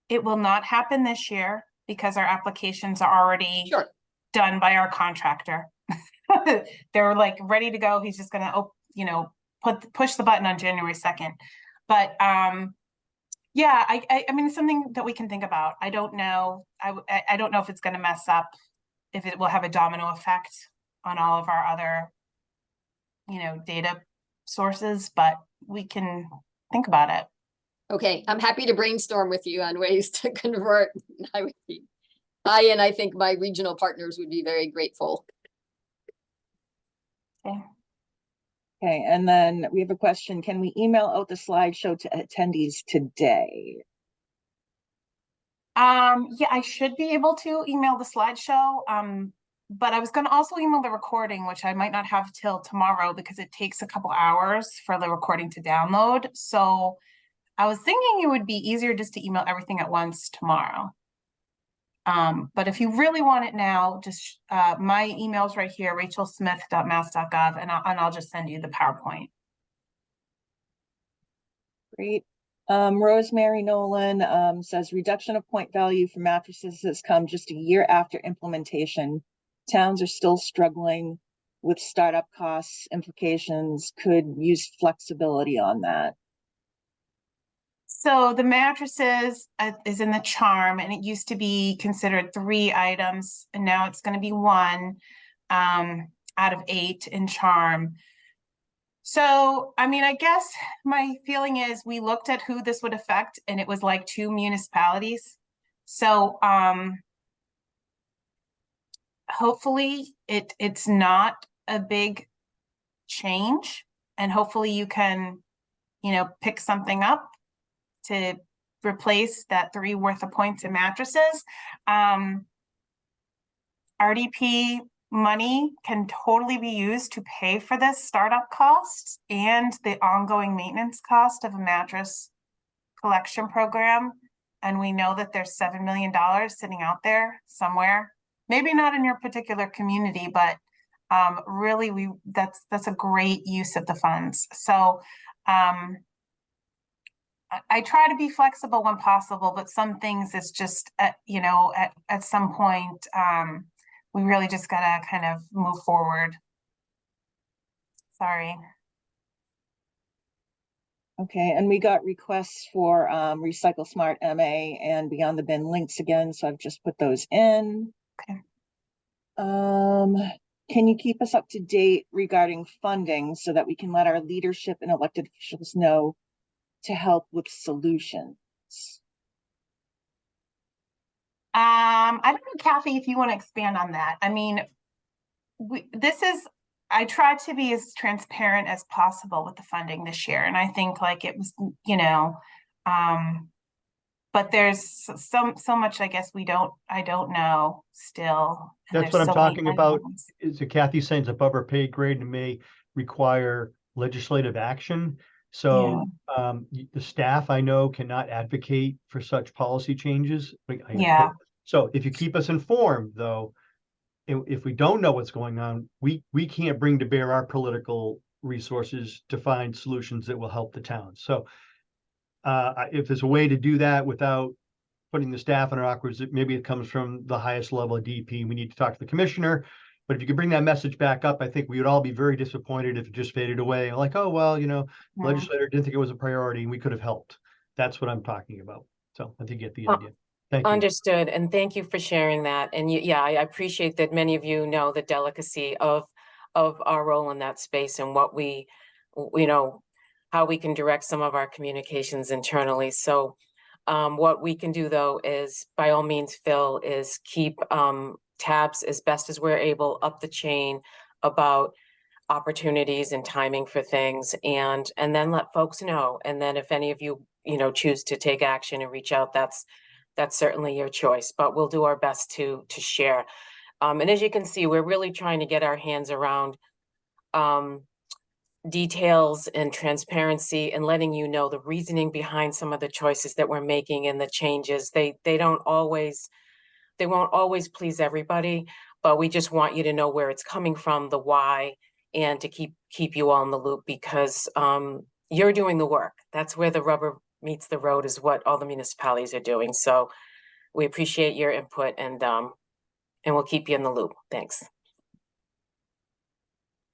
It will not happen this year because our applications are already Sure. done by our contractor. They're like ready to go. He's just gonna, push the button on January 2nd. But yeah, I mean, it's something that we can think about. I don't know. I don't know if it's gonna mess up, if it will have a domino effect on all of our other, data sources, but we can think about it. Okay, I'm happy to brainstorm with you on ways to convert. I think my regional partners would be very grateful. Okay. Okay, and then we have a question. Can we email out the slideshow to attendees today? Yeah, I should be able to email the slideshow. But I was going to also email the recording, which I might not have till tomorrow because it takes a couple hours for the recording to download. So I was thinking it would be easier just to email everything at once tomorrow. But if you really want it now, just my email's right here, rachelsmith.mass.gov, and I'll just send you the PowerPoint. Great. Rosemary Nolan says reduction of point value for mattresses has come just a year after implementation. Towns are still struggling with startup costs, implications, could use flexibility on that. So the mattresses is in the charm, and it used to be considered 3 items, and now it's going to be 1 out of 8 in charm. So, I mean, I guess my feeling is we looked at who this would affect, and it was like 2 municipalities. So, hopefully it's not a big change, and hopefully you can, pick something up to replace that 3 worth of points in mattresses. RDP money can totally be used to pay for this startup costs and the ongoing maintenance cost of a mattress collection program. And we know that there's $7 million sitting out there somewhere, maybe not in your particular community, but really that's a great use of the funds. So I try to be flexible when possible, but some things it's just, at some point, we really just gotta kind of move forward. Sorry. Okay, and we got requests for Recycle Smart MA and Beyond the Bin links again, so I've just put those in. Okay. Can you keep us up to date regarding funding so that we can let our leadership and elected officials know to help with solutions? I don't know, Kathy, if you want to expand on that. I mean, I tried to be as transparent as possible with the funding this year, and I think like it was, but there's so much, I guess I don't know still. That's what I'm talking about. Is that Kathy saying it's above her pay grade and may require legislative action. So the staff I know cannot advocate for such policy changes. Yeah. So if you keep us informed, though, if we don't know what's going on, we can't bring to bear our political resources to find solutions that will help the town. So if there's a way to do that without putting the staff in an awkward, maybe it comes from the highest level of DP. We need to talk to the commissioner But if you could bring that message back up, I think we would all be very disappointed if it just faded away. Like, oh, well, you know, Yeah. legislator didn't think it was a priority and we could have helped. That's what I'm talking about. So I think you get the Uh, idea. Thank you. Understood, and thank you for sharing that. And yeah, I appreciate that many of you know the delicacy of our role in that space and what we, you know, how we can direct some of our communications internally. So what we can do though is, by all means, Phil, is keep tabs as best as we're able up the chain about opportunities and timing for things, and then let folks know. And then if any of you, you know, choose to take action and reach out, that's certainly your choice, but we'll do our best to share. And as you can see, we're really trying to get our hands around details and transparency and letting you know the reasoning behind some of the choices that we're making and the changes. They won't always please everybody, but we just want you to know where it's coming from, the why, and to keep you all in the loop, because you're doing the work. That's where the rubber meets the road, is what all the municipalities are doing. So we appreciate your input, and we'll keep you in the loop. Thanks.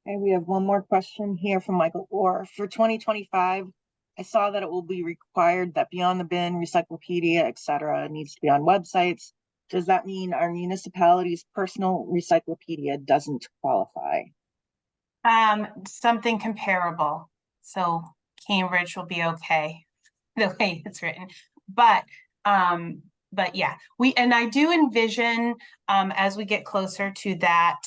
Okay, we have one more question here from Michael Orr. For 2025, I saw that it will be required that Beyond the Bin, Recyclopedia, etc. needs to be on websites. Does that mean our municipality's personal Recyclopedia doesn't qualify? Something comparable. So Cambridge will be okay the way it's written. But yeah, and I do envision as we get closer to that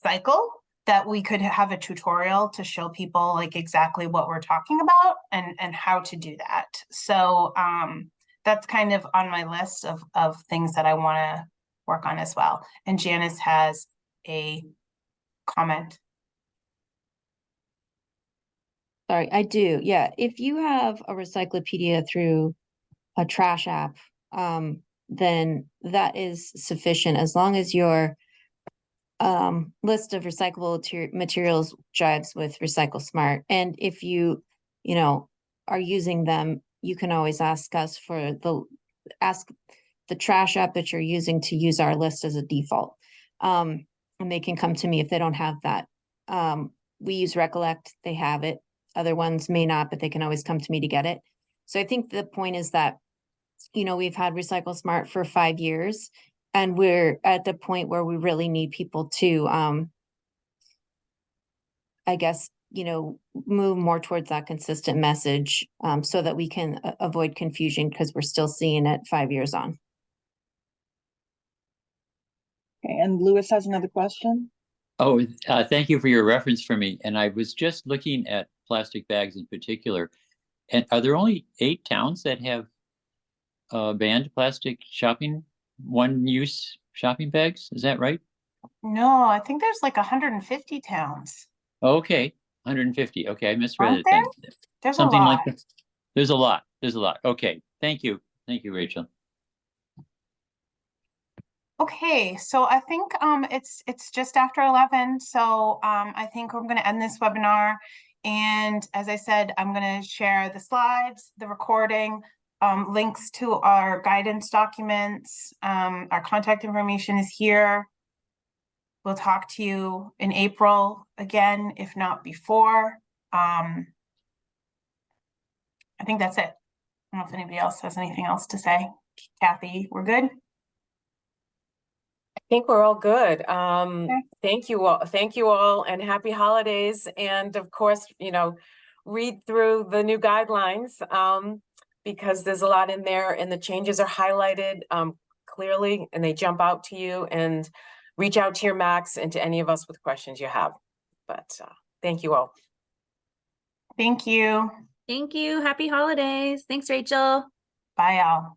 cycle, that we could have a tutorial to show people like exactly what we're talking about and how to do that. So that's kind of on my list of things that I want to work on as well. And Janice has a comment. Sorry, I do. Yeah, if you have a Recyclopedia through a trash app, then that is sufficient, as long as your list of recyclable materials jives with Recycle Smart. And if you are using them, you can always ask the trash app that you're using to use our list as a default. And they can come to me if they don't have that. We use Recollect, they have it. Other ones may not, but they can always come to me to get it. So I think the point is that, we've had Recycle Smart for 5 years, and we're at the point where we really need people to, I guess, move more towards that consistent message, so that we can avoid confusion, because we're still seeing it 5 years on. Okay, and Lewis has another question. Oh, thank you for your reference for me. And I was just looking at plastic bags in particular. And are there only 8 towns that have banned plastic one-use shopping bags? Is that right? No, I think there's like 150 towns. Okay, 150. Okay, I misread Aren't it then. There's Something a like lot. that. There's a lot. There's a lot. Okay, thank you. Thank you, Rachel. Okay, so I think it's just after 11. So I think we're going to end this webinar. And as I said, I'm going to share the slides, the recording, links to our guidance documents. Our contact information is here. We'll talk to you in April again, if not before. I think that's it. I don't know if anybody else has anything else to say. Kathy, we're good? I think we're all good. Thank you all, and happy holidays. And of course, read through the new guidelines, because there's a lot in there, and the changes are highlighted clearly, and they jump out to you. And reach out to your Max and to any of us with questions you have. But thank you all. Thank you. Thank you. Happy holidays. Thanks, Rachel. Bye, all.